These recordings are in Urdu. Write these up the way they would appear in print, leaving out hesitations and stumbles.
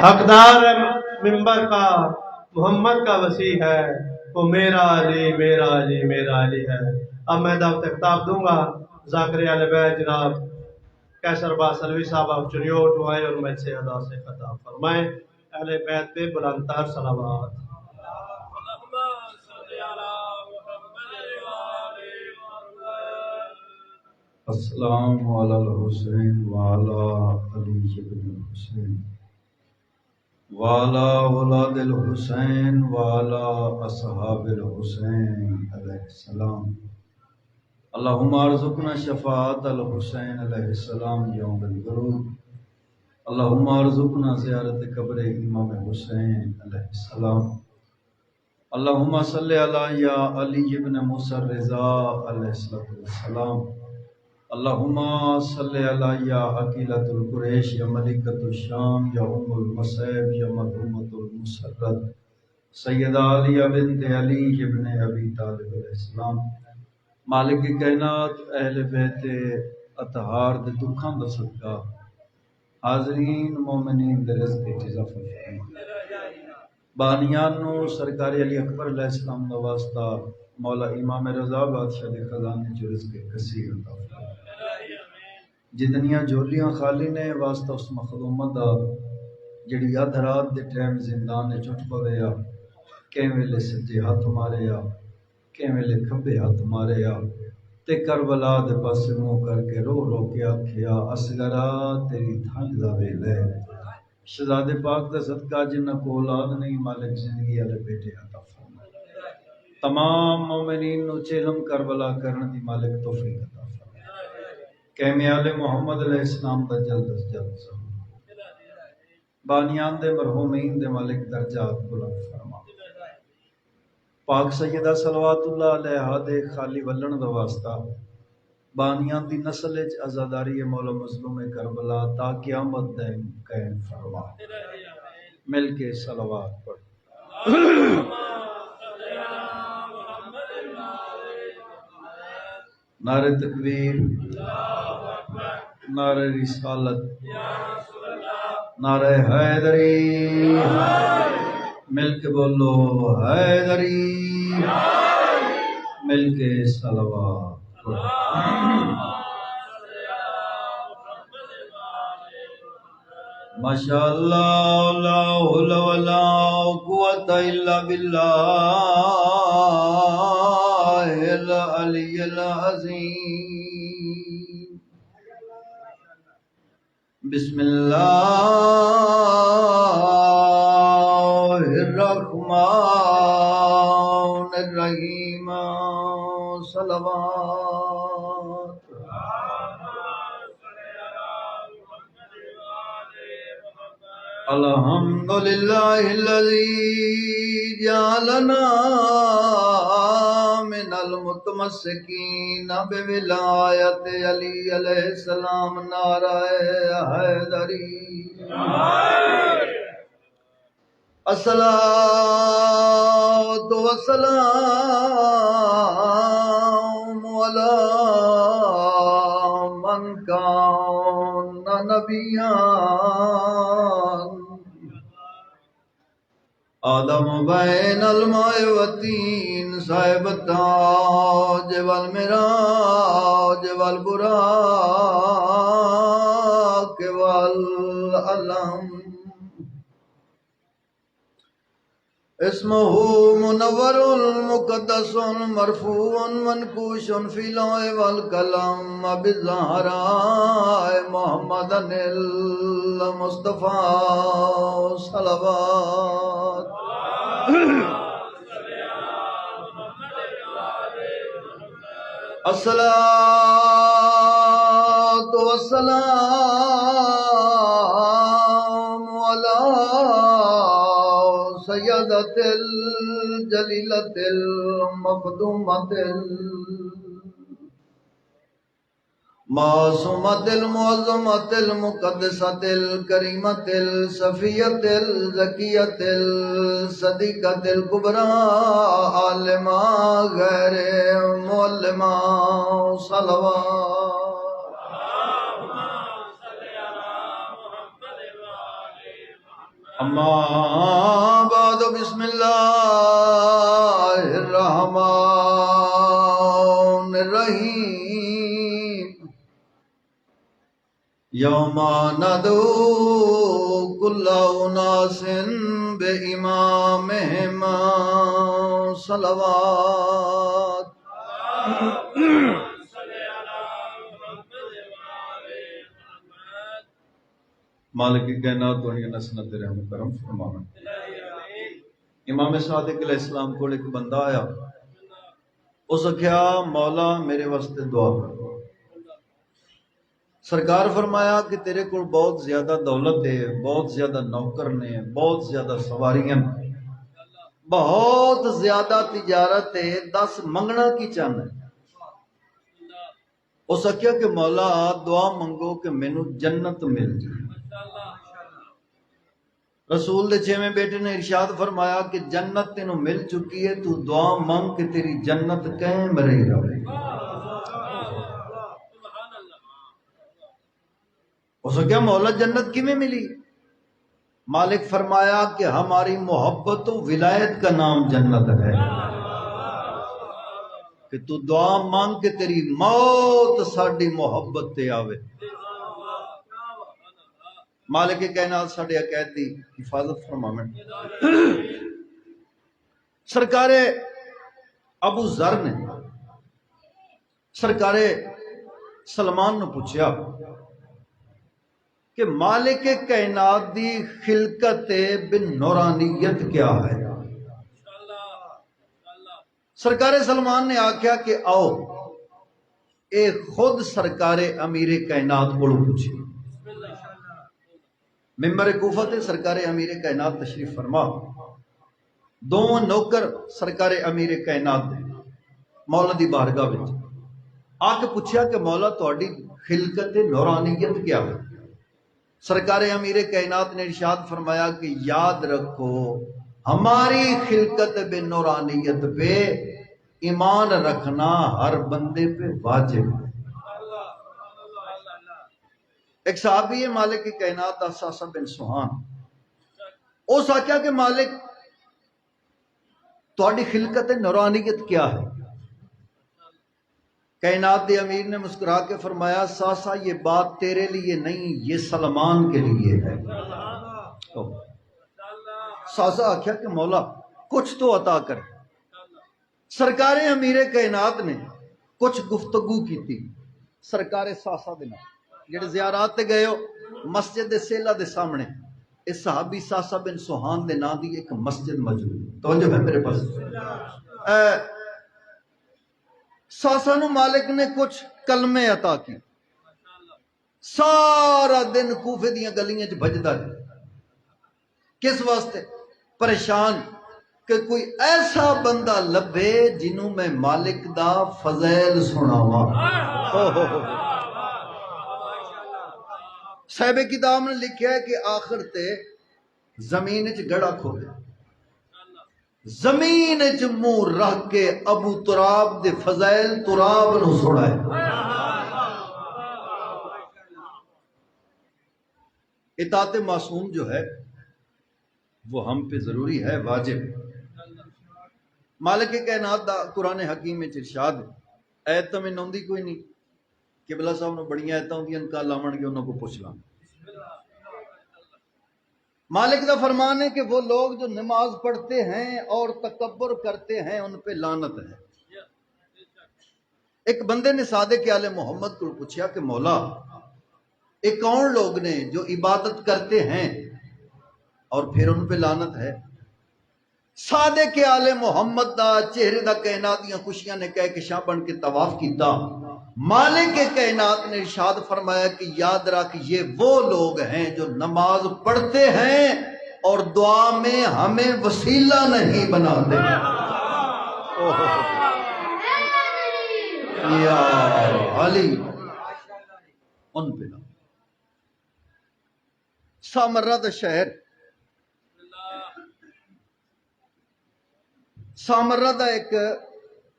حقدار منبر کا محمد کا وسیع ہے، وہ میرا علی میرا علی میرا علی ہے۔ اب میں دعوت خطاب دوں گا ذاکر اہل بیت جناب کیسر باسلوی صاحب آپ چریوٹ ہوئے اور میں سے ادا سے خطاب فرمائیں۔ اہل بیت پہ بلند تر صلوات۔ السلام علی الحسین وعلی علی بن الحسین وعلی اولاد الحسین وعلی اصحاب الحسین علیہ السلام۔ اللہم ارزقنا شفاعت الحسین علیہ السلام یوم الغروب۔ اللہم ارزقنا زیارت قبر امام حسین علیہ السلام۔ اللہم صلی علی یا علی ابن موسیٰ الرضا علیہ السلام۔ اللہم صلی علی یا عقیلۃ القریش یا ملکۃ الشام یا ام المصائب یا مرحومۃ المسرت سیدہ علیہ بنت علی ابن ابی طالب علیہ السلام۔ مالک کائنات اہل بیت اطہار دے دکھاں دا صدقہ حاضرین مومنین دے رزق اضافہ فرمائے۔ بانیان نو سرکار علی اکبر علیہ السلام دا واسطہ مولا امام رضا بادشاہ دے خزانے چ رزق کثیر عطا فرمائے۔ جتنیاں جولیاں خالی نے واسطہ اس مخدومت دا جڑی ادھ رات دے ٹائم زندان نے چٹ پویا، کہیں ویلے سجے ہاتھ مارے یا کہیں ویلے کھبے ہاتھ مارے یا تے کربلا دے پاسے منہ کر کے رو رو کے آکھیا اصغرا تیری دھنگ دا ویلے۔ شہزادے پاک دا صدقہ جنہ کو اولاد نہیں مالک زندگی والے بیٹے عطا فرمائے۔ تمام مومنین نو چیلم کربلا کرن دی مالک توفیق عطا فرمائے۔ کہنے آل محمد علیہ السلام دا جلد از جلد ظہور۔ بانیان دے مرحومین دے مالک درجات بلند فرما۔ پاک سیدہ صلوات اللہ علیہ دے خالی ولن دا واسطہ بانیان دی نسل اچ عزاداری مولا مظلوم کربلا تا قیامت دائم قائم فرما۔ مل کے صلوات پڑھ۔ نعرہ تکبیر، نعرہ رسالت، نعرہ حیدری، مل کے بولو حیدری، مل کے صلوات پڑھ۔ ماشاءاللہ لا حول ولا قوت الا باللہ العلی العظیم۔ بسم اللہ الرحمن الرحیم۔ صلوات۔ الحمدللہ الذی جعلنا من المتمسکین بولایت علی علیہ السلام۔ نعرہ حیدری۔ الصلاۃ والسلام علی من کان نبیًا آدم بین الماء والطین صاحب التاج والمراج والبراق والعلم۔ اسمہ منور مقدس مرفوع منقوش فی اللوح والقلم بزہراء محمد المصطفیٰ۔ صلوات۔ الصلاۃ والسلام علی سیدۃ الجلیلۃ المخدومۃ معصومۃ المعظمۃ المقدسۃ الکریمۃ الصفیۃ الزکیۃ الصدیقۃ الکبریٰ عالمہ غیر معلمہ۔ صلوات۔ اما بعد بسم اللہ الرحمن الرحیم یوم ندعو کل اناس بامامہم صلوات. مالک کائنات تو نسنت رحم کرم فرمانا. امام صادق علیہ السلام کو ایک بندہ آیا، اس کیا مولا میرے واسطے دعا کر. سرکار فرمایا کہ تیرے کو بہت زیادہ دولت ہے، بہت زیادہ نوکر نے، بہت زیادہ سواریاں، بہت زیادہ تجارت ہے، 10 منگنا کی چاہنا ہے. اس کیا کہ مولا دعا منگو کہ مینو جنت مل جائے. رسول دے 6ویں بیٹے نے ارشاد فرمایا کہ جنت تینوں مل چکی ہے، تو دعا مانگ کہ تیری جنت قائم رہے رہے. اس کیا مولا جنت کی میں ملی؟ مالک فرمایا کہ ہماری محبت و ولایت کا نام جنت ہے، کہ تو دعا مانگ کہ تیری موت ساڈی محبت تے آوے. مالک کائنات ساڈے عقائد دی حفاظت فرماویں. سرکار ابو ذر نے سرکار سلمان نے پوچھا کہ مالک کائنات دی خلقت بن نورانیت کیا ہے؟ سرکار سلمان نے آکھیا کہ آؤ اے خود سرکار امیر کائنات کو پوچھے. ممبر کوفہ تے سرکار امیر کائنات تشریف فرما. 2 نوکر سرکار امیر کائنات دے مولا دی بارگاہ وچ آ کے پوچھیا کہ مولا تہاڈی خلقت نورانیت کیا ہے؟ سرکار امیر کائنات نے ارشاد فرمایا کہ یاد رکھو ہماری خلقت بے نورانیت پہ ایمان رکھنا ہر بندے پہ واجب ہے. ایک صحابی ہے مالک کی کائنات ساسا بن سوہان، او ساکیا کہ مالک تہاڈی خلقت نورانیت کیا ہے؟ کائنات دے امیر نے مسکرا کے فرمایا ساسا یہ بات تیرے لیے نہیں، یہ سلمان کے لیے ہے. ساسا آکھیا کہ مولا کچھ تو عطا کر. سرکار امیر کائنات نے کچھ گفتگو کی تھی سرکار ساسا دے نال. جڑے زیارات تے گئے ہو مسجد سیلا دے سامنے اس صحابی ساسا بن سوہان دے نام دی ایک مسجد موجود. توجہ ہے میرے پاس. ساسا نو مالک نے کچھ کلمے عطا کی. سارا دن کوفے دیاں گلیاں چ بھجدا رہا. کس واسطے؟ پریشان کہ کوئی ایسا بندہ لبے جنوں میں مالک دا فضیل سناواں. صاحب کتاب نے لکھیا ہے کہ آخر تے زمین چ گڑا کھودے، زمین چ منہ رکھ کے ابو تراب دے فضائل تراب نو سنائے. اطاعت معصوم جو ہے وہ ہم پہ ضروری ہے، واجب. مالک کائنات دا قرآن حکیم میں ارشاد ایت میں نوندی کوئی نہیں. قبلہ صاحب نے بڑی ایتاں ہوندیاں کل آون گے انہوں کو پوچھ لاں. مالک دا فرمان ہے کہ وہ لوگ جو نماز پڑھتے ہیں اور تکبر کرتے ہیں ان پہ لعنت ہے. ایک بندے نے صادق آل محمد کو پوچھا کہ مولا ایک کون لوگ نے جو عبادت کرتے ہیں اور پھر ان پہ لعنت ہے؟ صادق آل محمد دا چہرے دا کائنات دیاں خوشیاں نے کہہ کے شاہ بن کے طواف کیتا. مالک کائنات نے ارشاد فرمایا کہ یاد رکھ یہ وہ لوگ ہیں جو نماز پڑھتے ہیں اور دعا میں ہمیں وسیلہ نہیں بناتے. یا علی ان پہ نہ. سامرہ دا شہر، سامرہ دا ایک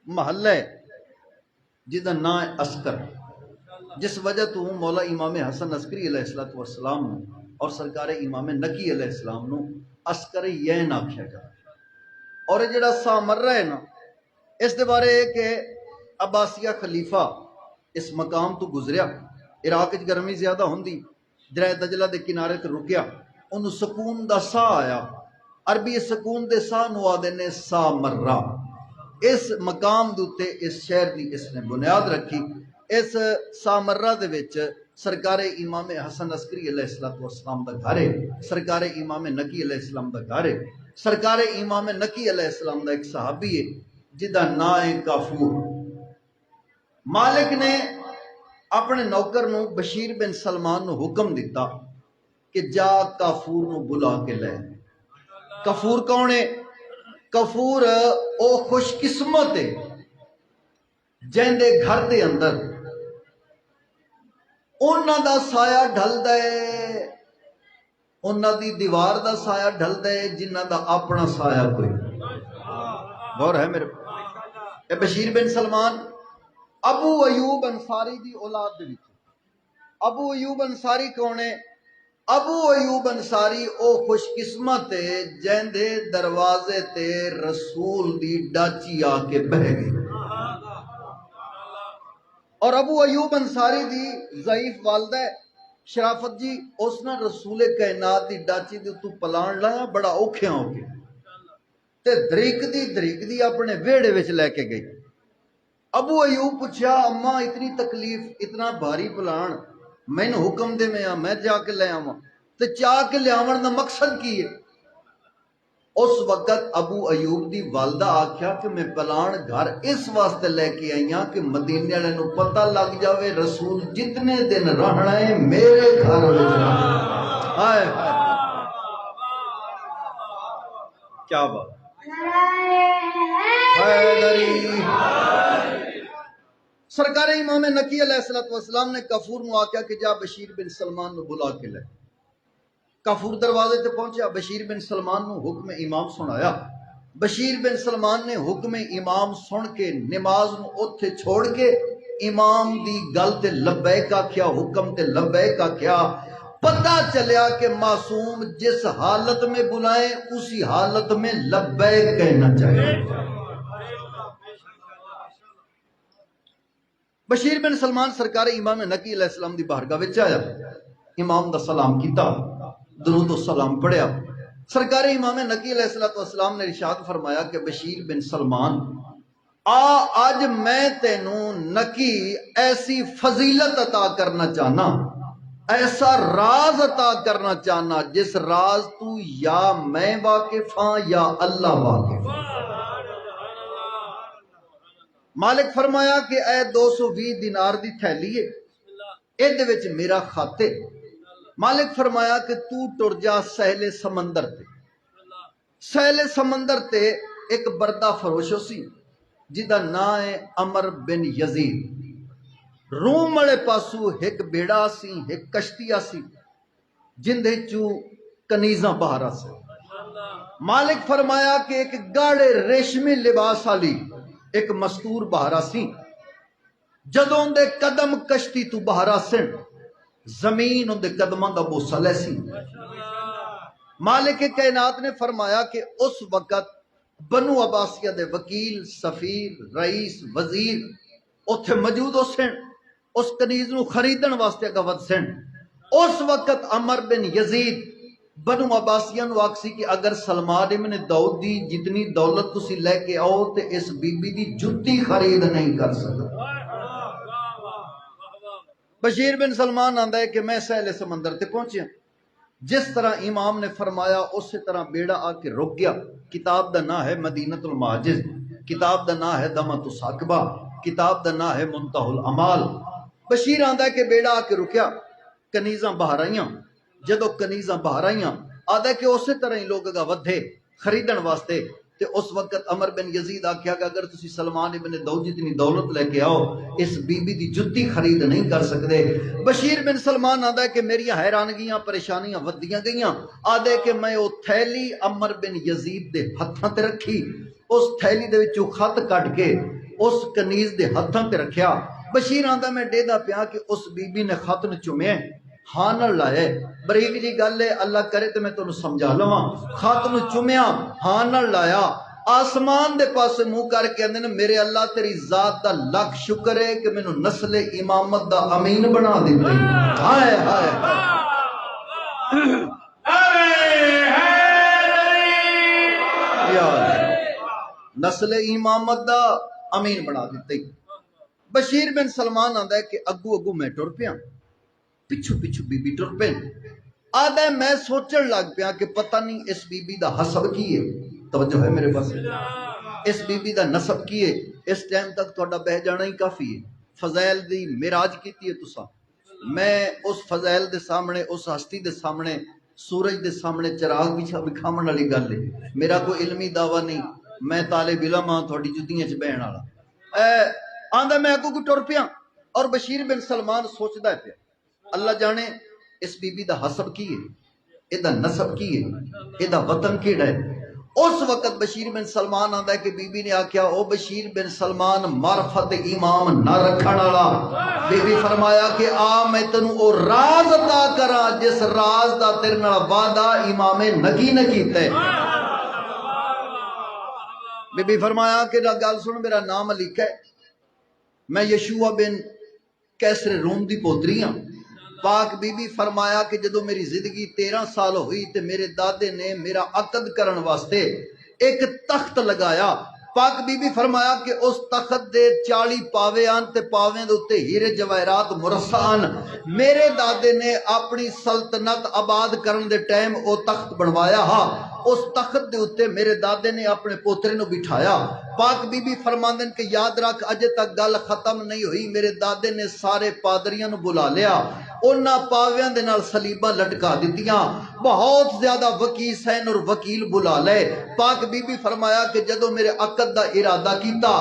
محلہ ہے جدا نام ہے عسکر، جس وجہ تو مولا امام حسن عسکری علیہ السلام اور سرکار امام نکی علیہ السلام نو عسکر یین آکھیا جائے. اور یہ جڑا سامرہ ہے نا، اس دے بارے ہے کہ عباسیہ خلیفہ اس مقام تو گزریا، عراق وچ گرمی زیادہ ہوندی، دریا دجلہ دے کنارے تے رکیا، انہوں سکون دا سا آیا. عربی سکون دے سا نو آدھے نے سامرہ. اس مقام دوتے اس شہر دی اس نے بنیاد رکھی. اس سامرہ دے وچ سرکار امام حسن عسکری علیہ السلام دا گھر ہے، سرکار امام نکی علیہ السلام دا گھر ہے. سرکار امام نکی علیہ السلام دا ایک صحابی ہے جدا نام ہے کافور. مالک نے اپنے نوکر نو بشیر بن سلمان نو حکم دیتا کہ جا کافور نو بلا کے لے. کافور کون ہے؟ کافور او خوش قسمت ہے جن دے گھر دے اندر انہاں دا سایہ ڈھل دے، انہاں دی دیوار دا سایہ ڈھل دے جنہاں دا اپنا سایہ کوئی. غور ہے میرے اے بشیر بن سلمان ابو ایوب انصاری دی اولاد دے وچ. ابو ایوب انصاری کون ہے؟ ابو ایوب انصاری او خوش قسمت ہے جن دے دروازے تے رسول دی ڈاچی آ کے بہ گئی. اور ابو ایوب انصاری دی ضعیف والدہ شرافت جی اس نے رسول کائنات دی ڈاچی دی تو پلان لایا بڑا اوکھیاں ہو کے تے دریک دی اپنے ویڑے وچ لے کے گئی. ابو ایوب پوچھا اماں اتنی تکلیف اتنا بھاری پلان میں نے حکم دے میں جا کے لے آواں تے چاہ کے لے آون دا مقصد کی ہے؟ اس وقت ابو ایوب دی والدہ آکھیا کہ میں پلان گھر اس واسطے لے کے آئی ہاں کہ مدینے والے نو پتہ لگ جاوے رسول جتنے دن رہنا ہے میرے گھر وچ رہنا. ہائے ہائے کیا بات. سرکار امام نکی علیہ السلام نے کافور نو آکھیا کہ جا بشیر بن سلمان نو بلا کے لے. کافور دروازے تے پہنچیا، بشیر بن سلمان نو حکم امام سنایا. بشیر بن سلمان نے حکم امام سن کے نماز نو اوتھے چھوڑ کے امام دی گل تے لبیک آکھیا، حکم تے لبیک آکھیا. پتہ چلیا کہ معصوم جس حالت میں بلائیں اسی حالت میں لبیک کہنا چاہیے. بشیر بن سلمان سرکار امام نکی علیہ السلام دی بارگاہ وچ آیا، امام دا سلام کیتا، درود و سلام پڑھیا. سرکار امام نکی علیہ السلام نے ارشاد فرمایا کہ بشیر بن سلمان آج میں تینوں نکی ایسی فضیلت عطا کرنا چاہنا، ایسا راز عطا کرنا چاہنا جس راز تو یا میں واقف ہاں یا اللہ واقف. مالک فرمایا کہ اے 220 دینار دی تھیلی ہے، اے دے وچ میرا خط ہے. مالک فرمایا کہ تو ٹر جا سہل سمندر تے. سہل سمندر تے ایک بردہ فروشو سی جدا نام ہے عمر بن یزید. روم والے پاسو ایک بیڑا سی ایک کشتی سی جن دے چو کنیزاں باہر سے. مالک فرمایا کہ ایک گاڑے ریشمی لباس والی ایک مستور باہر سی. جدوں دے قدم کشتی تو باہر سن زمین ان دے قدماں دا بوسا لے سی. مالک کائنات نے فرمایا کہ اس وقت بنو عباسیہ دے وکیل، سفیر، رئیس، وزیر اوتھے موجود ہو سن، اس کنیز نو خریدن واسطے گود سن. اس وقت عمر بن یزید بنو عباسیہ نو آکسی کہ اگر سلمان ابن داؤد دی جتنی دولت تسی لے کے آؤ تے اس بی بی دی جتی خرید نہیں کر سکتا. بشیر بن سلمان آندا ہے کہ میں سہل سمندر تے پہنچیا، جس طرح امام نے فرمایا اسی طرح بیڑا آ کے رک گیا. کتاب دا نام ہے مدینۃ المعاجز، کتاب دا نام ہے دمۃ الثاقبہ، کتاب دا نام ہے منتہی الامال. بشیر آندا ہے کہ بیڑا آ کے رکیا، کنیزاں باہر آئیاں. جدو کنیزاں باہر آئیاں آدھا کہ اسی طرح ہی لوگ کا ودھے خریدن واسطے. تے اس وقت عمر بن یزید آکھیا کہ اگر تسی سلمان ابن داؤد جتنی دولت لے کے آؤ اس بی بی دی جتی خرید نہیں کر سکتے. بشیر بن سلمان آدھا ہے کہ میری حیرانگیاں پریشانیاں ودیاں گئیاں. آدھے کہ میں او تھیلی عمر بن یزید دے ہتھاں تے رکھی، اس تھیلی دے وچوں خط کٹ کے اس کنیز دے ہتھاں تے رکھیا. بشیر آندا میں ڈیدا پیا کہ اس بی بی نے خط نو چومیا، ہاں نال لایا بریک جی گل ہے اللہ کرے تو میں تمہیں سمجھا لواں خط نو چومیا ہاں نال لایا آسمان دے پاسے منہ کر کے اندے نے میرے اللہ تیری ذات دا لاکھ شکر ہے کہ مینوں نسل امامت دا امین بنا دیتا ہائے ہائے نسل امامت دا امین بنا دیتا بشیر بن سلمان آندا ہے کہ اگو اگو میں ٹر پیا پچھو پچھو بی بی ٹر پین آدھا ہے میں سوچن لگ پیا کہ پتہ نہیں اس بی بی دا حسب کی ہے توجہ ہے میرے پاس اس بی بی دا نسب کی ہے اس ٹائم تک تھوڑا بہ جانا ہی کافی ہے فضائل دی معراج کیتی ہے تسا میں اس فضائل دے سامنے اس ہستی دے سامنے سورج دے سامنے چراغ بکھامن والی گل ہے میرا کوئی علمی دعویٰ نہیں میں طالب علم ہاں تھوڑی جدیاں چ بہن والا آندا میں اگوں کو ٹر پیا اور بشیر بن سلمان سوچدا ہے پیا اللہ جانے اس بی بی دا حسب کی ہے اے دا نسب کی ہے اے دا وطن کیڑا ہے اس وقت بشیر بن سلمان آندا ہے کہ بی بی نے آکھیا او بشیر بن سلمان معرفت امام نہ رکھن والا بی بی فرمایا کہ آ میں تینوں او راز عطا کراں جس راز دا تیرے نال وعدہ امام نگی نے کیتا ہے بی بی فرمایا کہ گل سن میرا نام لکھا ہے میں یشوع بن کیسر روم دی پوتری ہاں پاک بی بی فرمایا کہ جدو میری زندگی 13 سال ہوئی تے میرے دادے نے میرا عقد کرن واسطے ایک تخت لگایا پاک بی بی فرمایا کہ اس تخت دے 40 پاوے آن تے پاویں دے اتے ہیرے جواہرات مرصع آن میرے دادے نے اپنی سلطنت آباد کرن دے ٹائم او تخت بنوایا ہا اس تخت دے اتے میرے دادے نے اپنے پوترے نو بٹھایا پاک بی بی فرماندن کہ یاد رکھ اجے تک گل ختم نہیں ہوئی میرے دادے نے سارے پادریاں نو بلا لیا انہاں پاویاں دے نال سلیباں لٹکا دتیاں بہت زیادہ وکیل سین اور وکیل بلا لے پاک بی بی فرمایا کہ جدو میرے عقد دا ارادہ کیتا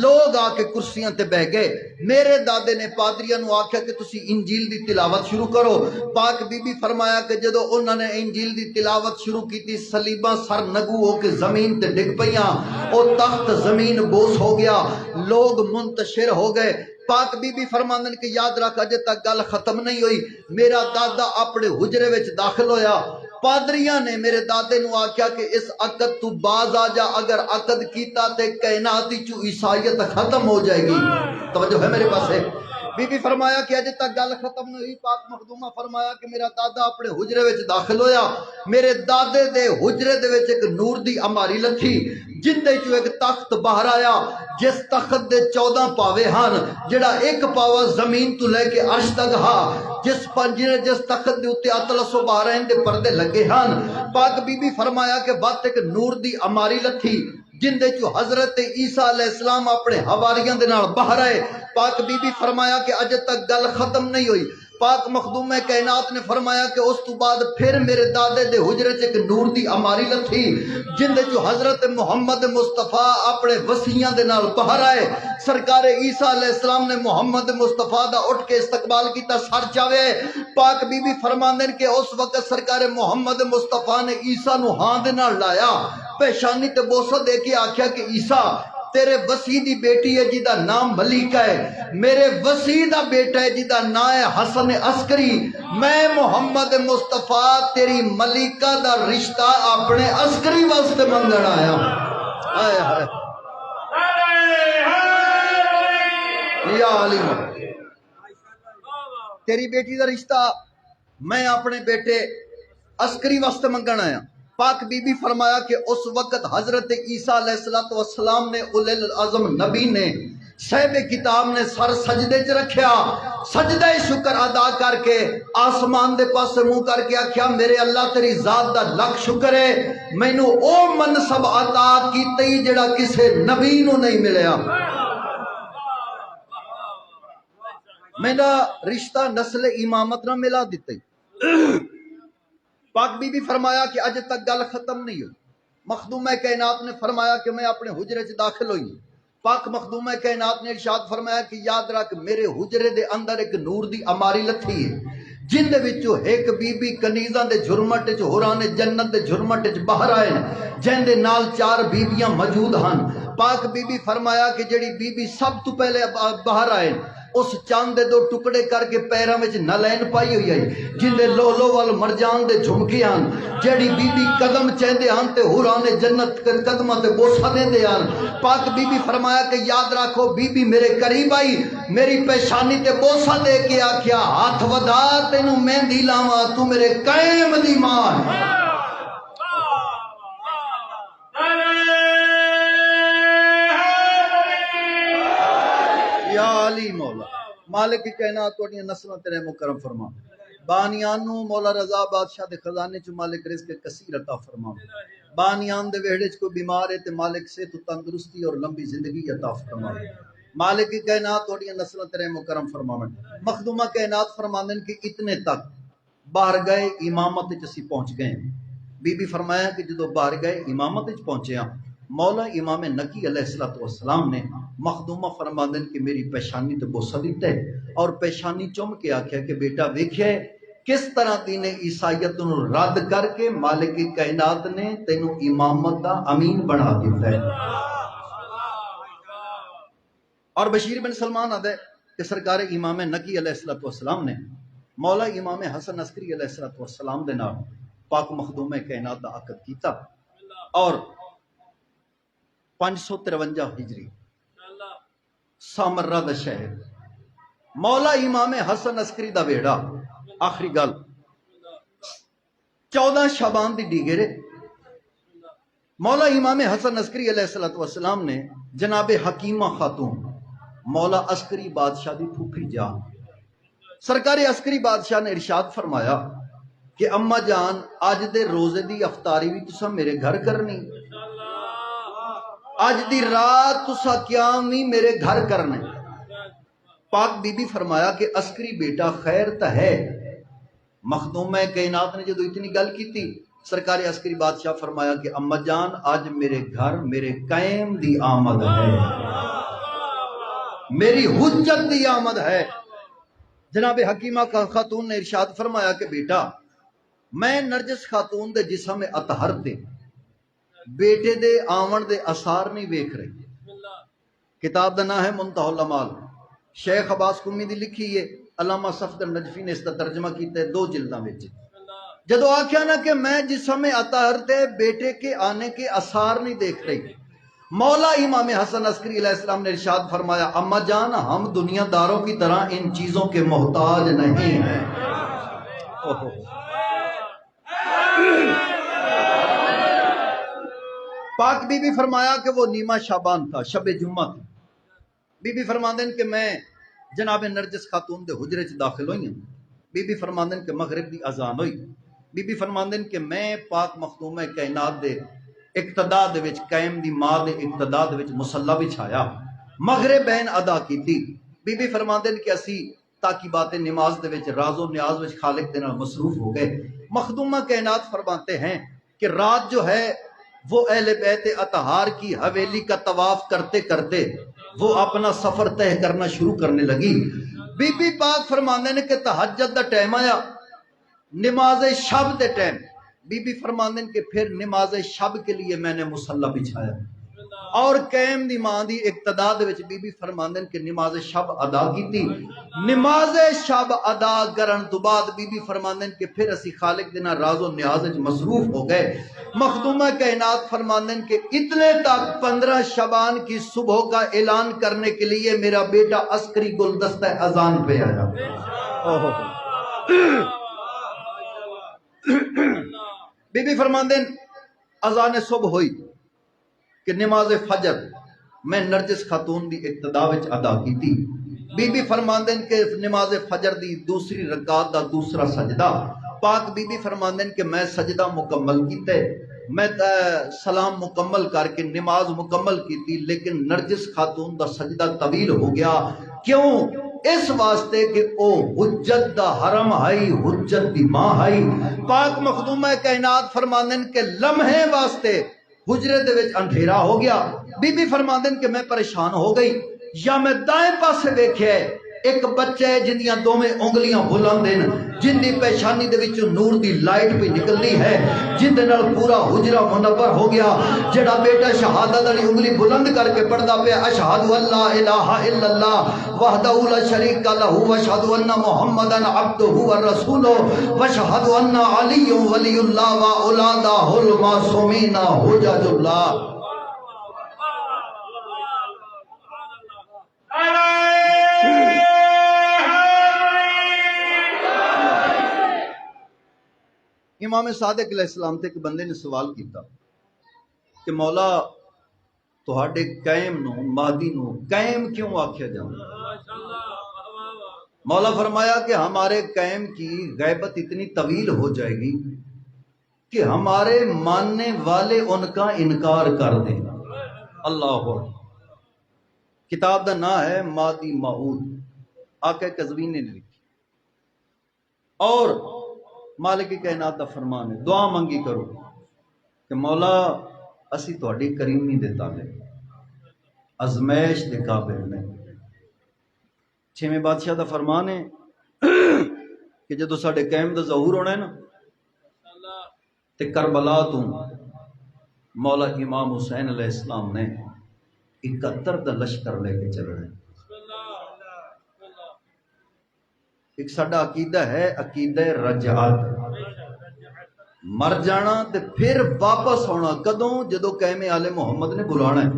لوگ آ کے کرسیاں تے بہ گئے میرے دادے نے پادریاں نو آکھیا کہ تسی انجیل دی تلاوت شروع کرو پاک بی بی فرمایا کہ جدو انہوں نے انجیل دی تلاوت شروع کیتی سلیباں سر نگو ہو کے زمین تے ڈگ پیاں او تخت زمین بوس ہو گیا لوگ منتشر ہو گئے پاک بی بی فرماندن کہ یاد رکھ اجے تک گل ختم نہیں ہوئی میرا دادا اپنے حجرے وچ داخل ہویا پادریاں نے میرے دادے نو آکھیا کہ اس عقد تو باز آ جا اگر عقد کیتا تے کائناتی چو عیسائیت ختم ہو جائے گی توجہ ہے میرے پاس ہے بی بی فرمایا کہ اجے تک گل ختم نہیں ہوئی پاک مخدومہ فرمایا کہ میرا دادا اپنے حجرے وچ داخل ہویا میرے دادے دے حجرے دے وچ ایک نور دی اماری لتھی جن دے چو ایک تخت باہر آیا جس تخت دے 14 پاوے ہن جڑا ایک پاوا زمین تو لے کے عرش تک ہا جس تخت دے اتے اطلس و بحرین دے پردے لگے ہن پاک بی بی فرمایا کہ بات ایک نور دی اماری لتھی جن دے چو حضرت عیسیٰ علیہ السلام اپنے حواریاں دے نال باہر آئے پاک بی بی فرمایا کہ اجے تک گل ختم نہیں ہوئی پاک مخدوم کائنات نے فرمایا کہ اس تو بعد پھر میرے دادے دے حجرے چ ایک نور دی اماری لتھی جن دے جو حضرت محمد مصطفیٰ اپنے وسیعاں دے نال باہر آئے سرکار عیسیٰ علیہ السلام نے محمد مصطفیٰ دا اٹھ کے استقبال کیتا سر چاوے پاک بی بی فرماندن کہ اس وقت سرکار محمد مصطفیٰ نے عیسیٰ نو ہاں دے نال لایا پیشانی تے بوسہ دے کے آکھیا کہ عیسیٰ تیرے وسیع دی بیٹی ہے جی دا نام ملیکہ ہے میرے وسیع دا بیٹا ہے جی دا نام ہے حسن عسکری میں محمد مصطفیٰ تیری ملیکہ دا رشتہ اپنے عسکری واسطے منگن آیا آئے آئے یا علیم تیری بیٹی دا رشتہ میں اپنے بیٹے عسکری واسطے منگن آیا پاک بی بی فرمایا کہ اس وقت حضرت عیسیٰ علیہ السلام نے اولِ العظم نبی نے صاحب کتاب نے سر سجدے چ رکھیا سجدہ شکر ادا کر کے آسمان دے پاس منہ کر کے آکھیا میرے اللہ تیری ذات دا لاکھ شکر ہے مینوں او منصب عطا کیتی جڑا کسے نبی نو نہیں ملیا میرا رشتہ نسل امامت نہ ملا دیتے پاک بی بی فرمایا کہ اج تک گل ختم نہیں ہوئی مخدومہ کائنات نے فرمایا کہ میں اپنے حجرے سے داخل ہوئی پاک مخدومہ کائنات نے ارشاد فرمایا کہ یاد رکھ میرے حجرے دے اندر ایک نور دی اماری لتھی ہے جن دے وچوں ایک بی بی کنیزاں دے جھرمٹ وچ حوران جنت دے جھرمٹ وچ باہر آئے جن دے نال 4 بیبیاں موجود ہن پاک بی بی فرمایا کہ جڑی بی بی سب تو پہلے باہر آئے اس چاند دے دو ٹکڑے کر کے پیراں وچ نلین پائی ہوئی ہے جن دے لولو وال مرجان دے جھمکے ہن جیڑی بی بی قدم چہندے ہن تے حوران جنت قدماں تے بوسہ دیندے ہن پاک بی بی فرمایا کہ یاد رکھو بی بی میرے قریب آئی میری پیشانی تے بوسہ دے کے آکھیا ہاتھ ودا تینوں مہندی لاواں تو میرے قائم دی ماں ہے۔ یا علی مولا مالک کی کائنات توڑیاں نسلوں تیرے مکرم فرما بانیان نو مولا رضا بادشاہ دے خزانے چ مالک رزق کثیر عطا فرما بانیان دے ویڑے چ کوئی بیمار ہے تے مالک صحت و تندرستی اور لمبی زندگی عطا فرما مالک کی کائنات توڑیاں نسلوں تیرے مکرم فرما مخدومہ کائنات فرماندن کہ اتنے تک باہر گئے امامت وچ اسی پہنچ گئے بی بی فرمایا کہ جدو باہر گئے امامت وچ پہنچے ہاں مولا امام نقی علیہ السلام نے مخدومہ فرماندن کہ میری پیشانی تے بوسہ دیتا ہے اور پیشانی چوم کے آکھیا کہ بیٹا ویکھیا ہے کس طرح دین عیسائیت نو رد کر کے مالک کائنات نے تینوں امامت دا امین بنا دیتا ہے۔ اور بشیر بن سلمان آدھے کہ سرکار امام نقی علیہ السلام نے مولا امام حسن عسکری علیہ السلام دے نال پاک مخدوم کائنات دا عقد کیتا اور 553 ہجری سامرہ دا شہر مولا امام حسن عسکری دا ویڑا آخری گل 14 شعبان دی ڈیگرے مولا امام حسن عسکری علیہ السلام نے جناب حکیمہ خاتون مولا عسکری بادشاہ دی پھوپھی جان سرکار عسکری بادشاہ نے ارشاد فرمایا کہ اماں جان آج دے روزے دی افطاری بھی تسا میرے گھر کرنی آج دی رات تسا قیام بھی میرے گھر کرنے پاک بی بی فرمایا کہ عسکری بیٹا خیر تا ہے مخدوم کائنات نے جدو اتنی گل کی تھی سرکار عسکری بادشاہ فرمایا کہ اماں جان آج میرے گھر میرے قائم دی آمد ہے میری حجت دی آمد ہے جناب حکیمہ خاتون نے ارشاد فرمایا کہ بیٹا میں نرجس خاتون دے جسم اطہر تے بیٹے دے آمن دے اثار نہیں ویکھ رہی کتاب دا نام ہے منتہی الامال شیخ عباس قمی دی لکھی ہے علامہ صفدر نجفی نے اس کا ترجمہ کیتا ہے 2 جلداں وچ جدو آکھیا نا کہ میں جسم اطہر تے بیٹے کے آنے کے اثار نہیں دیکھ رہی مولا امام حسن عسکری علیہ السلام نے ارشاد فرمایا اما جان ہم دنیا داروں کی طرح ان چیزوں کے محتاج نہیں ہیں پاک بی بی فرمایا کہ وہ نیمہ شعبان تھا شب جمعہ تھا بی بی فرماندن کہ میں جناب نرجس خاتون دے حجرے چ داخل ہوئی ہوں بی بی فرماندن کہ مغرب دی اذان ہوئی بی بی فرماندن کہ میں پاک مخدوم کائنات دے اقتدا دے وچ قائم دی ماں دے اقتدا دے وچ مصلی بچھایا مغربین ادا کیتی بی بی فرماندن کہ اسی تاکہ باتیں نماز دے وچ راز و نیاز وچ خالق دے نال مصروف ہو گئے مخدومہ کائنات فرماتے ہیں کہ رات جو ہے وہ اہل بیت اطہار کی حویلی کا طواف کرتے کرتے وہ اپنا سفر طے کرنا شروع کرنے لگی بی بی پاک فرماندے نے کہ تہجد دا ٹائم آیا نماز شب دے ٹائم بی بی فرماندے نے کہ پھر نماز شب کے لیے میں نے مصلی بچھایا اور قائم دی ماں دی اقتدا دے وچ بی بی فرماندے نے کہ نماز شب ادا کیتی نماز شب ادا کرن تو بعد بی بی فرماندے نے کہ پھر اسی خالق دے نال راز و نیاز وچ مصروف ہو گئے مخدومہ کائنات فرماندے نے کہ اتنے تک 15 شعبان کی صبح کا اعلان کرنے کے لیے میرا بیٹا عسکری گلدستہ اذان پہ آیا بی بی فرماندے اذان صبح ہوئی کہ نماز فجر میں نرجس خاتون دی اقتدا وچ ادا کی تھی بی بی فرماندے کہ نماز فجر دی دوسری رکعت دا دوسرا سجدہ پاک بی بی فرماندے کہ میں سجدہ مکمل کیتے میں سلام مکمل کر کے نماز مکمل کی تھی لیکن نرجس خاتون دا سجدہ طویل ہو گیا کیوں اس واسطے کہ او حجت دا حرم ہائی حجت دی ماں ہائی پاک مخدومہ کائنات فرماندن کہ لمحے واسطے حجرے دے وچ اندھیرا ہو گیا بی بی فرماندن کہ میں پریشان ہو گئی یا میں دائیں پاسے دیکھے ایک بچہ ہے جندیاں دوویں انگلیاں بلند ہیں، جن دی پیشانی دے وچوں نور دی لائٹ پہ نکلدی ہے، جن دے نال پورا حجرہ منور ہو گیا، جڑا بیٹا شہادت والی انگلی بلند کر کے پڑھدا پیا اشہد ان لا الہ الا اللہ وحدہ لا شریک لہ واشہد ان محمدا عبدہ ورسولہ واشہد ان علی ولی اللہ و اولادہ المعصومین حجج اللہ۔ امام صادق علیہ السلام تے ایک بندے نے سوال کیتا کہ مولا تہاڈے قائم نو مہدی نو قائم کیوں آکھیا جاندا؟ مولا فرمایا کہ ہمارے قائم کی غیبت اتنی طویل ہو جائے گی کہ ہمارے ماننے والے ان کا انکار کر دیں۔ اللہ کتاب دا نام ہے مادی معود، آقا قزوین نے لکھی، اور مالک کائنات دا فرمان ہے دعا منگی کرو کہ مولا اسی تہاڈی کریمی دے تابع ازمائش دے قابل نہیں۔ چھویں بادشاہ دا فرمان ہے کہ جدو ساڈے قائم دا ظہور ہونا ہے نا تے کربلا تو مولا امام حسین علیہ السلام نے 71 دا لشکر لے کے چلنا ہے۔ ایک ساڈا عقیدہ ہے عقیدہ رجعت، مر جانا تے پھر واپس ہونا کدوں؟ جدو قائم آل محمد نے بلانا ہے۔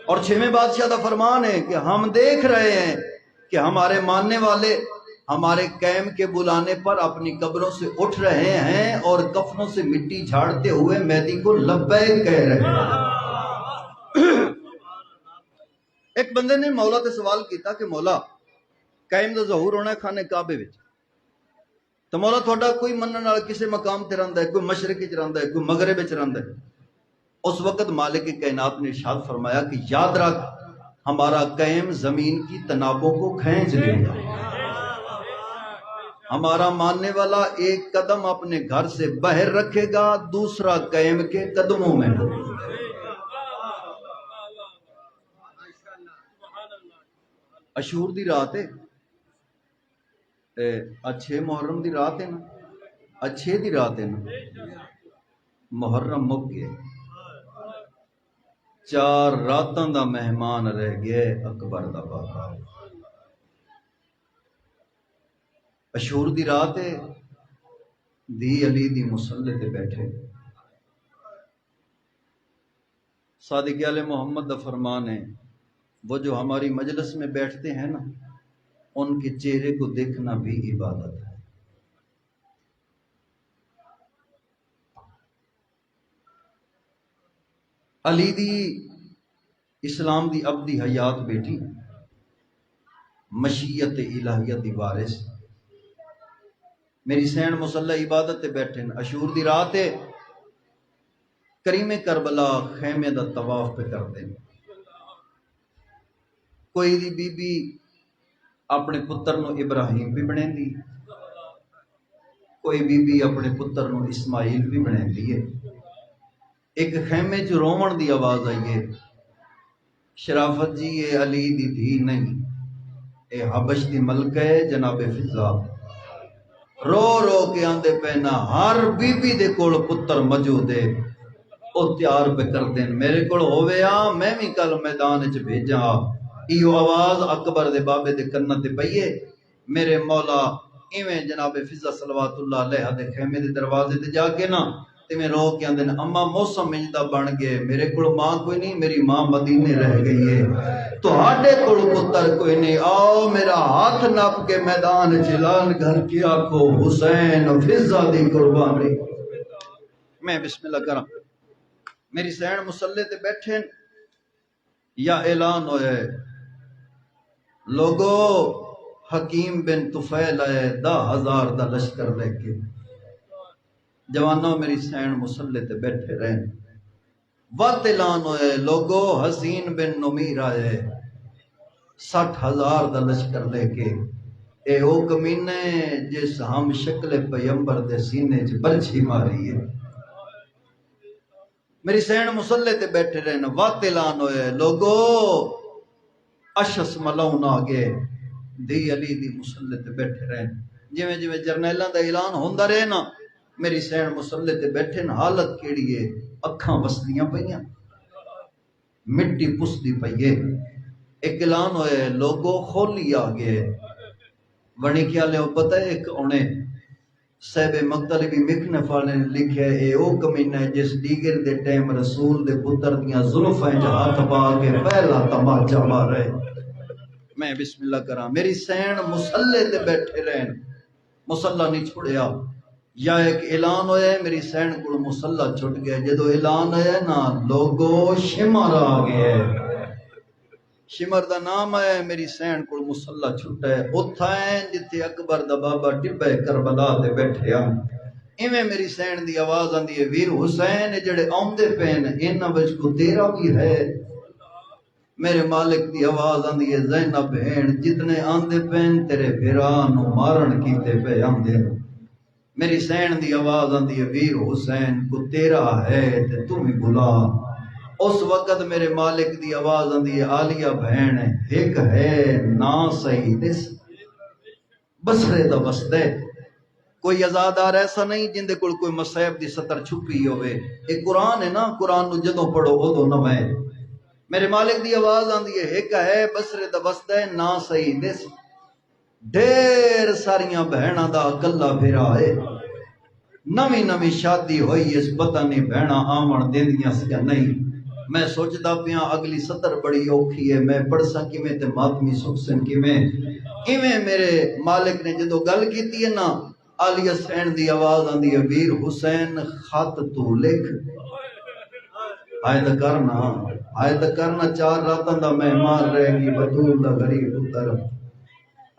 اور چھویں بادشاہ دا فرمان ہے کہ ہم دیکھ رہے ہیں کہ ہمارے ماننے والے ہمارے قائم کے بلانے پر اپنی قبروں سے اٹھ رہے ہیں اور کفنوں سے مٹی جھاڑتے ہوئے مہدی کو لبیک کہہ رہے ہیں۔ ایک بندے نے مولا تے سوال کیتا کہ مولا قائم دا ظہور ہونا ہے خانے کعبے وچ، تو مولا تھوڑا کوئی منن والا کسے مقام تے رہندا ہے، کوئی مشرق وچ رہندا ہے، کوئی مغرب وچ رہندا ہے۔ اس وقت مالک کائنات نے ارشاد فرمایا کہ یاد رکھ ہمارا قائم زمین کی تنابوں کو کھینچ لے گا، ہمارا ماننے والا ایک قدم اپنے گھر سے باہر رکھے گا، دوسرا قائم کے قدموں میں ہوگا۔ اشور دی رات ہے، اچھے محرم دی رات ہے نا، اچھے دی رات ہے نا، محرم مک گئے، 4 راتاں دا مہمان رہ گئے اکبر دا باقا۔ اشور دی رات ہے، دی علی دی مصلی تے بیٹھے، صادق آل محمد دا فرمان ہے وہ جو ہماری مجلس میں بیٹھتے ہیں نا ان کے چہرے کو دیکھنا بھی عبادت ہے۔ علی دی اسلام دی ابدی حیات بیٹی مشیت الہیت دی وارث میری سین مصلی عبادت تے بیٹھے ہیں۔ اشور دی رات ہے، کریم کربلا خیمے دا طواف پہ کر دیں، کوئی دی بی بی اپنے پتر نو ابراہیم بھی بنے دی، کوئی بی بی اپنے پتر نو اسماعیل بھی بنے دی ہے۔ ایک خیمے جو رومن دی آواز آئی ہے، شرافت جی یہ علی دی دھی نہیں، اے حبش دی ملکہ ہے جناب فضا، رو رو کے آندے پینا ہر بی بی دے کول پتر موجود ہے، او تیار پہ کر دیں، میرے کول ہووے آ میں بھی کل میدان وچ بھیجا۔ ایو آواز اکبر دے بابے دے کناں تے پئیے، میرے مولا ایویں جناب فضا صلوات اللہ علیہ دے خیمے دے دروازے تے جا کے نا تے میں رو کے آندے اما موسم انجدہ بن گئے، میرے کول ماں کوئی نہیں، میری ماں مدینے رہ گئی ہے، تو ہاڈے کول پتر کوئی نہیں، آؤ میرا ہاتھ نپ کے میدان چلان گھر کی آکھو حسین فضا دی قربانی۔ میں بسم اللہ کراں، میری سین مصلی تے بیٹھے یا اعلان ہوئے لوگو حکیم بن طفیل آئے 10,000 دا لشکر لے کے، جوانوں میری سین مصلی تے بیٹھے رہے، وقت اعلان ہوئے لوگو حسین بن نمیر آئے 60,000 دا لشکر لے کے، اے او کمینے جس ہم شکل پیمبر دے سینے چ برچھی ماری ہے۔ میری سین مصلی تے بیٹھے رہے، وقت اعلان ہوئے لوگو اشس ملون آگے، دی علی دی مصلے تے بیٹھے رہن جویں جویں جرنیلاں دا اعلان ہوندا رہے نا میری سین مصلے تے بیٹھے نا حالت کیڑی ہے اکھاں وسدیاں پیاں مٹی پسدی پئی ہے ایک اعلان ہوئے لوگو خولی آ گئے ونی کیا لے پتہ ہے ایک انہیں صاحب مختلفی مکھنفا نے لکھیا اے او کمینہ ہے جس دیگر دے ٹائم رسول دے پتر دیاں زلفیں جا ہاتھ پا کے پہلا تماچا مارے میں بسم اللہ کراں میری سین مصلے تے بیٹھے رہن مصلہ نہیں چھوڑیا یا ایک اعلان ہویا ہے میری سین کو مصلہ چھٹ گیا جدو اعلان ہویا نا لوگو شمر آ گئے شمر دا نام ہے میری سین کو مصلہ چھٹا ہے اتھائیں جتے اکبر دا بابا ٹبے کربلا تے بیٹھے ہم ایویں میری سین دی آواز آندی ہے ویر حسین جڑے آمدے پین انہاں وچ کو تیرا بھی ہے میرے مالک دی آواز آندی ہے زینب بہن جتنے آندے پین تیرے بھرانو مارن کیتے پہ آندے میری سین دی آواز آندی ہے ویر حسین کو تیرا ہے تے تم ہی بلا اس وقت میرے مالک دی آواز آندی ہے عالیہ بہن ایک ہے نا صحیح دس بسرے دا بستے کوئی ازادار ایسا نہیں جن دے کوئی مصیب دی سطر چھپی ہوئے ایک قرآن ہے نا قرآن نو جدوں پڑھو او دو نمائے میرے مالک دی آواز آندی ہے ایک ہے بسرے دا بستے نا صحیح دس ڈھیر ساریاں بہناں دا کلا پھرا ہے نوی نوی شادی ہوئی اس پتہ نہیں بہنا آمن دیندیاں سیا نہیں میں سوچدا پیاں اگلی سطر بڑی اوکھی ہے میں پڑھ سکی میں تے ماتمی سکسن کی میں ایویں میرے مالک نے جدو گل کیتی ہے نا عالیہ سین دی آواز آندی ہے ویر حسین خط تو لکھ آیت کرنا 4 راتاں دا مہمان رہ گی بطول دا غریب پتر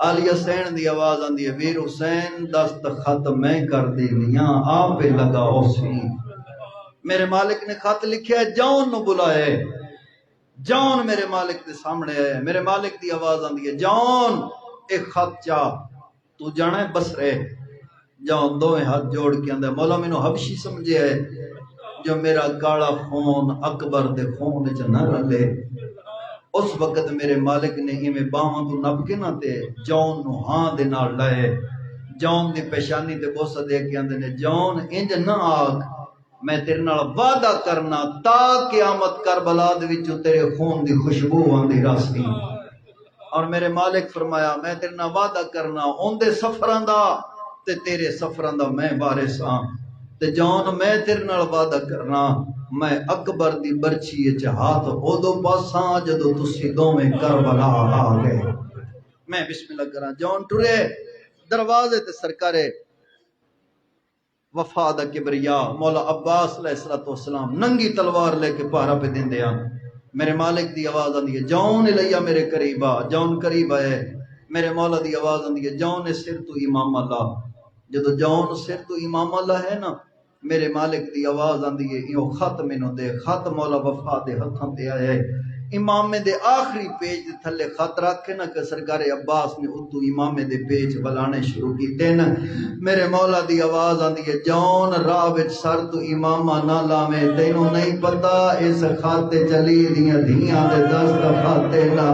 عالیہ سین دی آواز آندی ہے ویر حسین دست خط میں کر دی لیاں آپ پہ لگا اسی میرے مالک نے خط لکھیا ہے جون نو بلائے جون میرے مالک دے سامنے ہے میرے مالک دی آواز آندی ہے جون ایک خط چاہ تو جانا ہے بسرے جون دوئے ہاتھ جوڑ کے اندر مولا میں نو حبشی سمجھے ہے جو میرا کالا خون اکبر دے خون چ نہ رلے اس وقت میرے مالک نے ہمیں باہاں تو نب کے نہ تے جون نو ہاں دے نال لائے جون دی پیشانی تے بوسہ دے کے اندر نے جون انج نہ آگ میں تیرے نال وعدہ کرنا تا قیامت کربلا دے وچ تیرے خون دی خوشبو آندی راستی اور میرے مالک فرمایا میں تیرے نال وعدہ کرنا اوندے سفراں دا تے تیرے سفراں دا میں وارث ہاں تے جان میں تیرے نال وعدہ کرنا میں اکبر دی برچی وچ ہاتھ اودو پاساں جدوں تسی دوویں کربلا آ گئے میں بسم اللہ کراں جان ٹرے دروازے تے سرکار وفا دا کبریا مولا عباس علیہ السلام ننگی تلوار لے کے پہرا پہ دیندے ہیں میرے مالک دی آواز آندی ہے جون لیا میرے قریبا جون قریب ہے میرے مولا دی آواز آندی ہے جون سر تو امام اللہ جدو جون سر تو امام اللہ ہے نا میرے مالک دی آواز آندی ہے یہ خط مینوں دے خط مولا وفا دے ہتھاں تے آیا ہے امام دے آخری پیج دے تھلے خط رکھے نا کہ سرکار عباس نے اتو امام دے پیج بلانے شروع کیتے نا میرے مولا دی آواز آندی ہے جون راہ وچ سر تو امامہ نہ لاویں تینوں نہیں پتا اس خاتے چلی دیاں دھیاں دے دست خاتے نا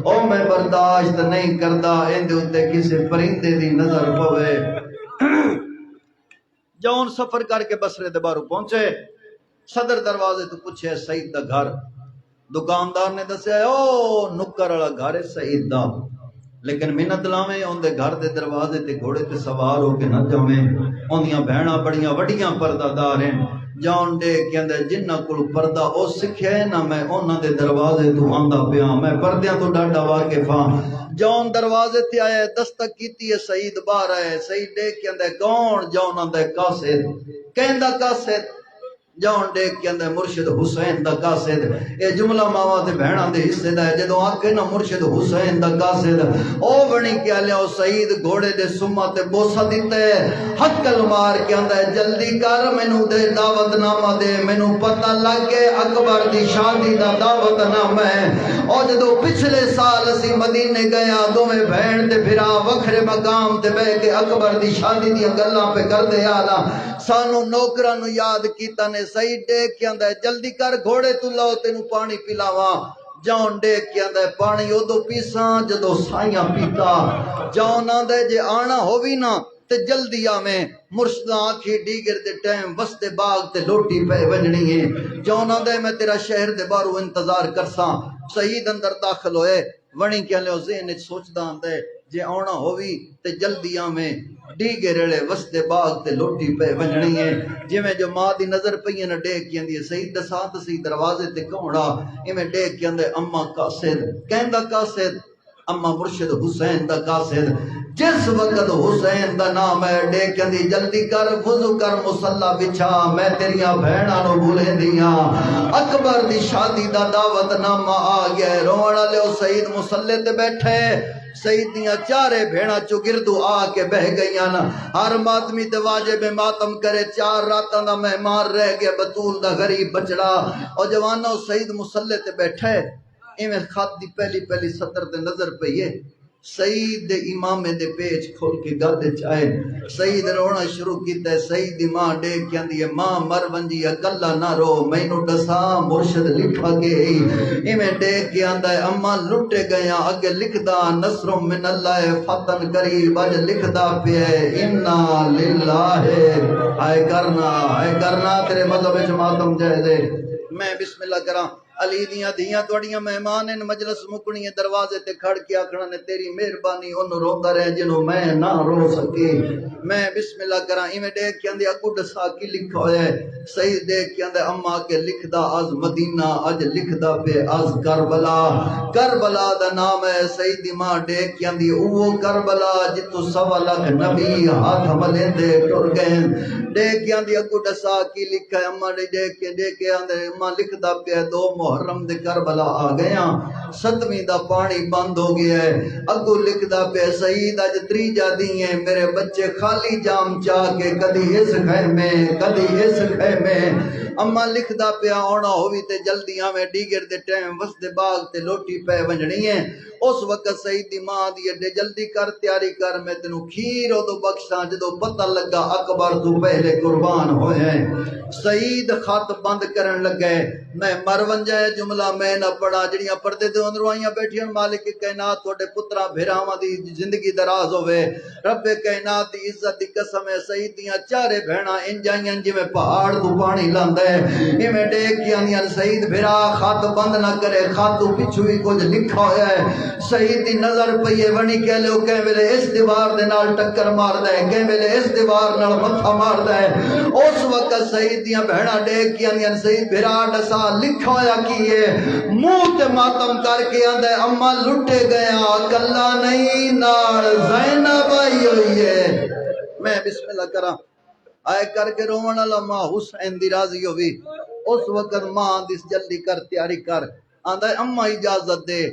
او میں برداشت نہیں کردا ایندے اوتے کسے پرندے دی نظر پوے جون سفر کر کے بسرے دے باہر پہنچے صدر دروازے تو پوچھے سعید دا گھر دکاندار نے دسیا او نکر والا گھر ہے سعید دا لیکن منت لاویں اون دے گھر دے دروازے تے گھوڑے تے سوار ہو کے نہ جاویں اونیاں بہناں بڑیاں وڈیاں پردہ دار ہیں جان دے کہندا جنہاں کول پردہ او سکھیا ہے نا میں انہاں دے دروازے تو آندا پیا میں پردیاں تو ڈاڈا واقف ہاں جون دروازے تے آیا دستک کیتی ہے سعید باہر آئے سعید دے کہندا کون جون آندا قاصد کہندا قاصد جان دیکھ کے اندر مرشد حسین دا قاصد اے جملہ ماواں تے بہناں دے حصے دا ہے جدوں آکھے نا مرشد حسین دا قاصد او بنی کیا لیا سعید گھوڑے دے سما تے بوسہ دتے ہکل مار کے اندر جلدی کر مینوں دے دعوت نامہ دے مینوں پتہ لگ گئے اکبر دی شادی دا دعوت نامہ ہے او جدوں پچھلے سال اسی مدینے گیا دوویں بہن تے بھرا وکھرے مقام تے بیٹھ کے اکبر دی شادی دی گلاں پہ کر دے آلا سانو نوکراں نو یاد کیتا نے سعید دیکھ کے آندا ہے جلدی کر گھوڑے تو لاؤ تینوں پانی پلاواں جاؤں ڈیک کے آندا ہے پانی ادو پیساں جدو سائیاں پیتا جاؤں آندا ہے جے آنا ہووی نا تے جلدی آویں مرشداں آکھی ڈیگر دے ٹائم وستے باغ تے لوٹی پہ ونجنی ہے جاؤں آندا ہے میں تیرا شہر دے بارو انتظار کرساں سعید اندر داخل ہوئے ونی کیا لے ذہن وچ سوچدا آندا ہے جے آنا ہووی تے جلدی آویں ڈیگے رڑے وستے باغ تے لوٹی پہ ونجنی ہے جویں جو ماں دی نظر پئی نہ ڈیک کی اندی سعید دساں تے سی دروازے تے کونڑا ایویں ڈیک کے اندے اما قاصد کہندا قاصد اما مرشد حسین دا قاصد جس وقت حسین دا نام ہے ڈیک اندی جلدی کر وضو کر مصلا بچھا میں تیریاں بہناں نو بھولے دیاں اکبر دی شادی دا دعوت نامہ آ گیا ہے رونا لے سعید مصلے تے بیٹھے سعید دیاں چارے بھیڑا چگردو آ کے بہ گئیاں نا ہر ماتمی تے واجب ماتم کرے 4 راتاں دا مہمان رہ گیا بطول دا غریب بچڑا اور جوانو سعید مصلے تے بیٹھے ایویں خط دی پہلی سطر تے نظر پئیے سعید دے امامے دے پیج کھول کے گل وچ آئے سعید رونا شروع کیتا ہے سعید دی ماں ڈیک کہندی ہے ماں مر ونجی اکلا نہ رو مینوں دساں مرشد لکھا گئی ایویں ڈیک کے آندا ہے اما لٹے گیا اگے لکھدا نصر من اللہ فتن قریب اج لکھدا پیا انا للہ اے کرنا تیرے مذہب وچ ماتم جائز ہے میں بسم اللہ کراں علی دیاں دھیاں توڑیاں مہمان ان مجلس مکنی دروازے تے کھڑ کے آکھنا نے تیری مہربانی انہوں روتا رہے جنہوں میں نہ رو سکی میں بسم اللہ کراں ایویں دیکھ کے اندے اگو ڈسا کی لکھا ہویا ہے صحیح دیکھ کے اندے اما کے لکھدا از مدینہ اج لکھدا پہ از کربلا دا نام ہے صحیح دی ماں دیکھ کے اندی اوہ کربلا جتو 1.25 لاکھ نبی ہاتھ ملیں دے ٹر گئے دیکھ کے اندی اگو ڈسا کی لکھا ہے اما نے دیکھ کے اندے اما لکھدا پہ 2 محرم دے کربلا آ گیا 7ویں دا پانی بند ہو گیا ہے اگو لکھدا پہ سعید اج 3 دیئے میرے بچے خالی جام چاہ کے کدی اس خیمے اما لکھدا پہ آنا ہوئی تے جلدی آویں ڈیگر دے ٹائم وسدے باغ تے لوٹی پہ ونجنی ہے اس وقت سعید دی ماں دی اڈے جلدی کر تیاری کر میں تینوں کھیر ادو بخشاں جدو پتہ لگا اکبر تو پہلے قربان ہوئے ہیں سعید خط بند کرن لگے میں مر ونجائے جملہ میں نہ پڑھا جڑیاں پردے دے اندروں آئیاں بیٹھیاں مالک کائنات توڑے پترا بھیراواں دی زندگی دراز ہوئے رب کائنات دی عزت دی قسم ہے سعید دیاں چارے بہنا انجائیاں جی میں پہاڑ تو پانی لاندے ایویں ڈیک کیاں سعید بھیرا خط بند نہ کرے خط تو پچھو ہی کچھ لکھا ہویا ہے سعید دی نظر پئیے ونی کہہ لو کہ ویلے اس دیوار دے نال ٹکر مار دے کہ ویلے اس دیوار نال متھا مار دے اس وقت سعید دیاں بہنا ڈیک کیاں سعید بھیرا ڈسا لکھا ہویا کیے منہ تے ماتم کر کے آندے اما لٹے گیا کلا نہیں نال زینب آئی ہوئی ہے میں بسم اللہ کراں آئے کر کے رومن اللہ ماں حسین دی راضی ہوئی اس وقت ماں دس جلدی کر تیاری کر آندہ اما اجازت دے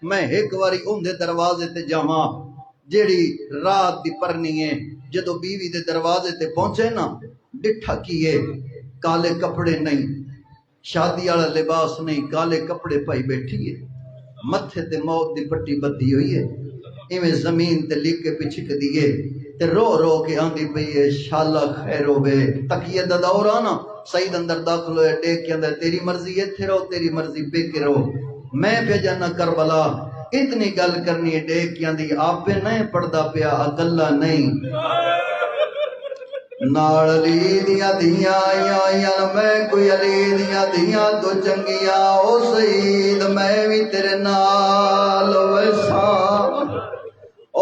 میں ایک واری اندے دروازے تے جاواں جیڑی رات دی پرنی ہے جدو بیوی دے دروازے تے پہنچے نا ڈٹھا کیے کالے کپڑے نہیں شادی والا لباس نہیں کالے کپڑے پائی بیٹھی ہے متھے تے موت دی پٹی بدھی ہوئی ہے ایویں زمین تے لکھ کے پچھک دیے تے رو رو کے آندی پئی ہے شالا خیر ہوے تکیے دا دور آنا سعید اندر داخل ہوئے ڈیک کے اندر تیری مرضی ایتھے رہو تیری مرضی بے کے رہو میں پہ جانا کربلا اتنی گل کرنی ہے ڈیک کے اندی آپ پہ نہیں پڑھدا پیا اکلا نہیں نال علی دیاں دھیاں آئیاں میں کوئی علی دیاں دھیاں تو چنگیاں او سعید میں بھی تیرے نال ویساں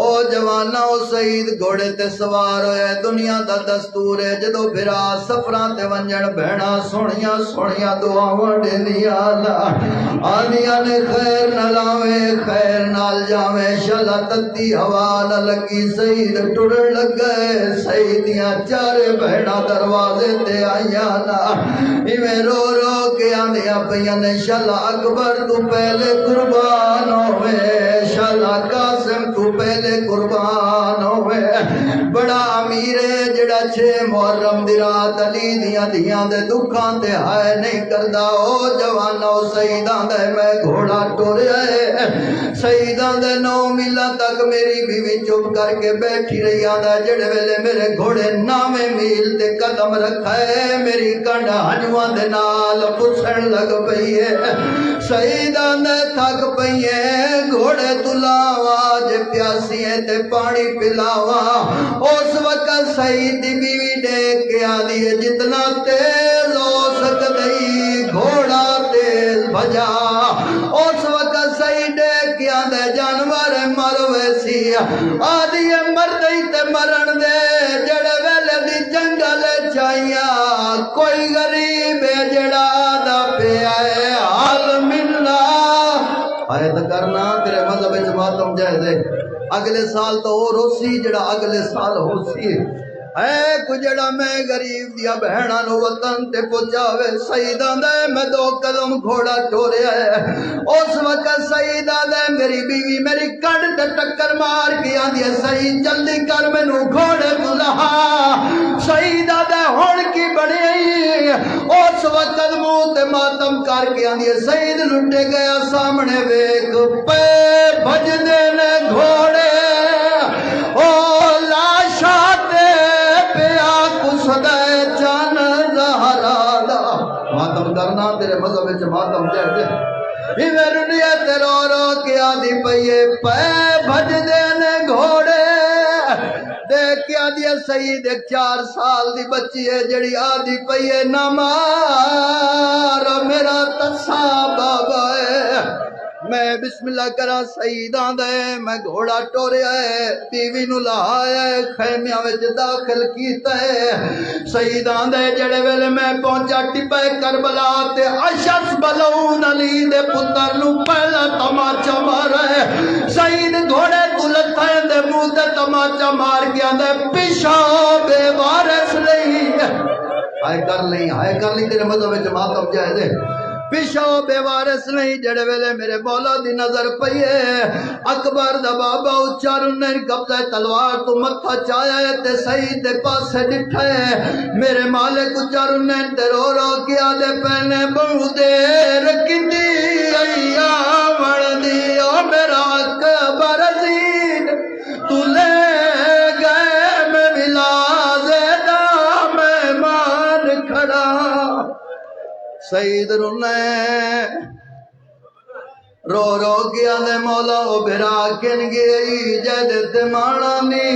او جوانا او سعید گھوڑے تے سوار ہوئے دنیا دا دستور ہے جدو بھرا سفران تے ونجن بہنا سونیاں دعاواں دیندیاں آنیاں نے خیر نہ لاوے خیر نال جاوے شلا تتی ہوا نہ لگی سعید ٹرن لگ گئے سعیدیاں چارے بہنا دروازے تے آئیاں نا ایویں رو رو کے آندیاں پیاں نے شلا اکبر تو پہلے قربان ہوئے شلا قاسم تو پہلے قربان ہوئے بڑا امیر ہے جڑا 6 محرم دی رات علی دیاں دھیاں دے دکھاں تے ہائے نہیں کردا او جوانو سعیداں دے میں گھوڑا ٹوریا ہے سعیداں دے 9 میلاں تک میری بیوی چپ کر کے بیٹھی رہی آندا جڑے ویلے میرے گھوڑے 9 میل تے قدم رکھا ہے میری کنڈ ہنجواں دے نال پچھڑ بہن لگ پئی ہے سیداں دے تھک پئی ہے گھوڑے تلاوا جے پیاسی ہے تے پانی پلاوا اس وقت سید دی بیوی دیکھ کے آدھی ہے جتنا تیز ہو سکدئی گھوڑا تیز بھجا اس وقت سید دیکھ کے آدھے جانور مر ویسی آدھی ہے مردئی تے مرن دے جڑے ویلے دی جنگل چاہیا کوئی غریب ہے جڑا دا پیا ہے حال ملنا آیت کرنا تیرے مذہب وچ ماتم جائز ہے اگلے سال تو اور ہوسی جڑا اگلے سال ہوسی اے کو جڑا میں غریب دیا بہناں نو وطن تے پہنچاوے سیداں دے میں 2 قدم گھوڑا ٹوریا ہے اس وقت سیداں دے میری بیوی میری کڈ تے ٹکر مار کے آندی ہے سید جلدی کر مینوں گھوڑے تو لہا سیداں دے ہن کی بڑی اس وقت منہ تے ماتم کر کے آندی ہے سید لٹے گیا سامنے ویکھ پے بھجدے نے گھوڑے او لاشا تے پیا کسدے چن زہرا دا ماتم کرنا تیرے مذہب وچ ماتم جائز ہے میرے نیت رو رو کے آدھی پئیے پے بھجدے نے گھوڑے دیکھ کے آدھی ہے سید 4 سال دی بچی ہے جڑی آدھی پئیے نہ مار میرا تسا بابا ہے میں بسم اللہ کرا سیداں دے میں گھوڑا ٹوریا ہے بیوی نو لایا ہے خیمیاں وچ داخل کیتا ہے سیداں دے جڑے ویلے میں پہنچا ٹپے کربلا تے اشس بلون علی دے پتر نو پہلا تماچا مارا ہے سید گھوڑے دلت ہے دے منہ تے تماچا مار گیا دے پیشا بے وارث نہیں ہائے کر لی تیرے مذہب وچ ماتم جائز ہے پیشو بے وارث نہیں جڑے ویلے میرے مولا دی نظر پئیے اکبر دا بابا اچارن نے قبضہ تلوار تو متھا چایا ہے تے سید دے پاسے ڈٹھا ہے میرے مالک اچارن نے تے رو رو کیا دے پہنے بہو دیر کندی ایام دی او میرا اکبر عزیز تو لے گئے میں ملا زیدہ میں مان کھڑا سید رونے رو رو گیا دے مولا او بھرا کن گئی جد تے مانا نی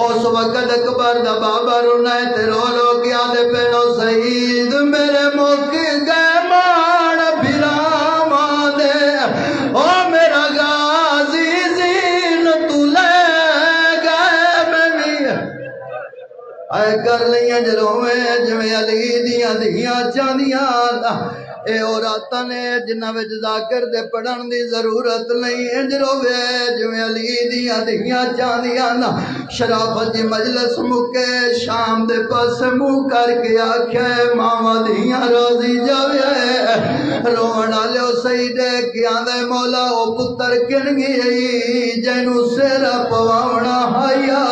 اس وقت اکبر دا بابا رونے تے رو رو گیا دے پہنو سید میرے موک گئے مان بھرا مان دے او میرا غازی زین تو لے گئے میں آئے کر لئیاں جلویں جویں علی دیاں دیاں چاندیاں اے عورتاں نے جنہاں وچ ذاکر دے پڑھن دی ضرورت نہیں انج روے جویں علی دیاں دیاں چاندیاں شرافت دی مجلس مکے شام دے پاس منہ کر کے آکھے ماواں دیاں راضی جاوے روون والے سید کے آندے مولا او پتر کن گئی جینوں سیرا پواونا ہایا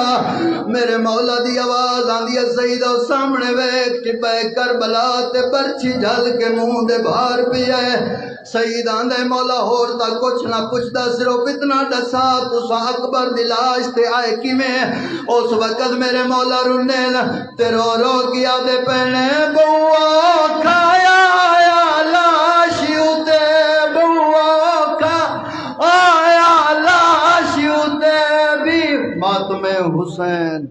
میرے مولا دی آواز آندی ہے سید او سامنے ویکھ ٹپے کربلا تے برچھی جھل کے منہ دے باہر پیا ہے سید آندے مولا ہور تا کچھ نہ پوچھدا صرف اتنا دسا تساں اکبر دی لاش تے آئے کیویں اس وقت میرے مولا رونے تے رو رو گیا دے پہنے بوا کھایا آیا لاش اتے بوا کھا آیا لاش اتے بھی ماتم حسین